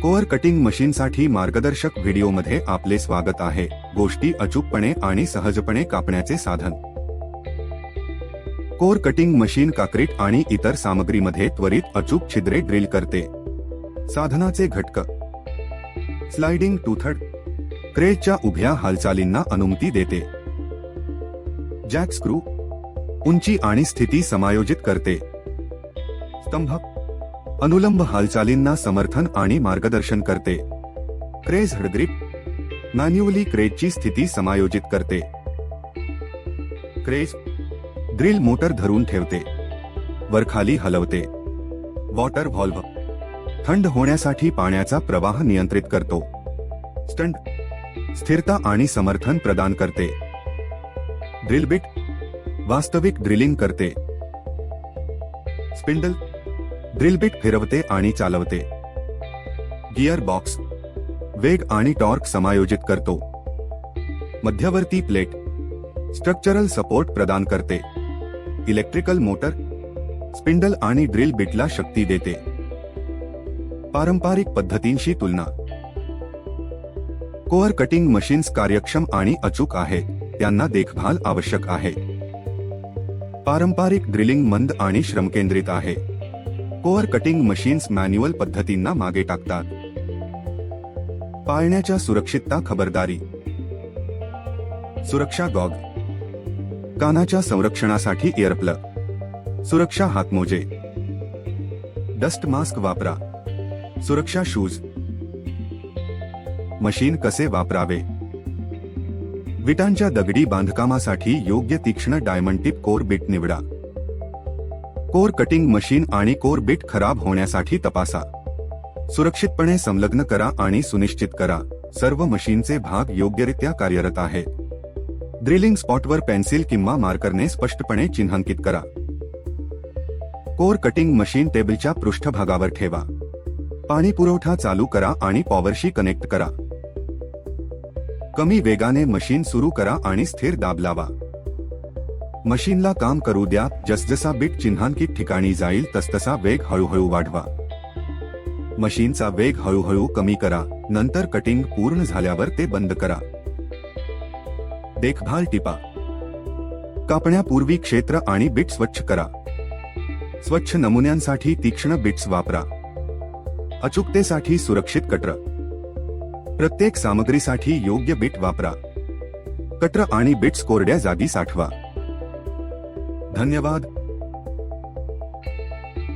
Core cutting मशीनसाठी मार्गदर्शक व्हिडिओमध्ये आपले स्वागत आहे. गोष्टी अचूकपणे आणि सहजपणे कापण्याचे साधन. कोअर कटिंग मशीन काँक्रीट आणि इतर सामग्रीमध्ये त्वरित अचूक छिद्रे ड्रिल करते. साधनाचे घटक: स्लाइडिंग टूथड, क्रेजच्या उभ्या हालचालींना अनुमती देते. जॅक स्क्रू, उंची आणि स्थिती समायोजित करते. स्तंभ, अनुलंब हालचालींना समर्थन आणि मार्गदर्शन करते. क्रेज हडग्रीप, मॅन्युअली क्रेजची स्थिती समायोजित करते. क्रेज, ड्रिल मोटर धरून ठेवते, वरखाली हलवते. वॉटर व्हॉल्व्ह, थंड होण्यासाठी पाण्याचा प्रवाह नियंत्रित करतो. स्टंट, स्थिरता आणि समर्थन प्रदान करते. ड्रिल बिट, वास्तविक ड्रिलिंग करते. स्पिंडल, ड्रिल बिट फिरवते आणि चालवते. गिअर बॉक्स, वेग आणि टॉर्क समायोजित करतो. मध्यवर्ती प्लेट, स्ट्रक्चरल सपोर्ट प्रदान करते. इलेक्ट्रिकल मोटर, स्पिंडल आणि ड्रिल बिटला शक्ती देते. पारंपरिक पद्धतींशी तुलना: कोअर कटिंग मशीन्स कार्यक्षम आणि अचूक आहेत, त्यांना देखभाल आवश्यक आहे. पारंपरिक ड्रिलिंग मंद आणि श्रमकेंद्रित आहे. कोअर कटिंग मशीन्स मॅन्युअल पद्धतींना मागे टाकतात. पाळण्याच्या सुरक्षितता खबरदारी: सुरक्षा गॉग, कानाच्या संरक्षणासाठी इयरप्लग, सुरक्षा हातमोजे. डस्ट मास्क वापरा. सुरक्षा शूज. मशीन कसे वापरावे: विटांच्या दगडी बांधकामासाठी योग्य तीक्ष्ण डायमंड टिप कोर बिट निवडा. कोअर कटिंग मशीन आणि कोर बिट खराब होण्यासाठी तपासा. सुरक्षितपणे संलग्न करा आणि सुनिश्चित करा सर्व मशीनचे भाग योग्यरित्या कार्यरत आहेत. ड्रिलिंग स्पॉटवर पेन्सिल किंवा मार्करने स्पष्टपणे चिन्हांकित करा. कोअर कटिंग मशीन टेबलच्या पृष्ठभागावर ठेवा. पाणी पुरवठा चालू करा आणि पॉवरशी कनेक्ट करा. कमी वेगाने मशीन सुरू करा आणि स्थिर दाब लावा. मशीनला काम करू द्या. जसजसा बिट चिन्हांकित ठिकाणी जाईल तसतसा वेग हळूहळू वाढवा. मशीनचा वेग हळूहळू कमी करा. नंतर कटिंग पूर्ण झाल्यावर ते बंद करा. देखभाल टिपा: कापण्यापूर्वी क्षेत्र आणि बिट स्वच्छ करा. स्वच्छ नमुन्यांसाठी तीक्ष्ण बिट्स वापरा. अचूकतेसाठी सुरक्षित कटर. प्रत्येक सामग्रीसाठी योग्य बिट वापरा. कटर आणि बिट्स कोरड्या जागी साठवा. धन्यवाद.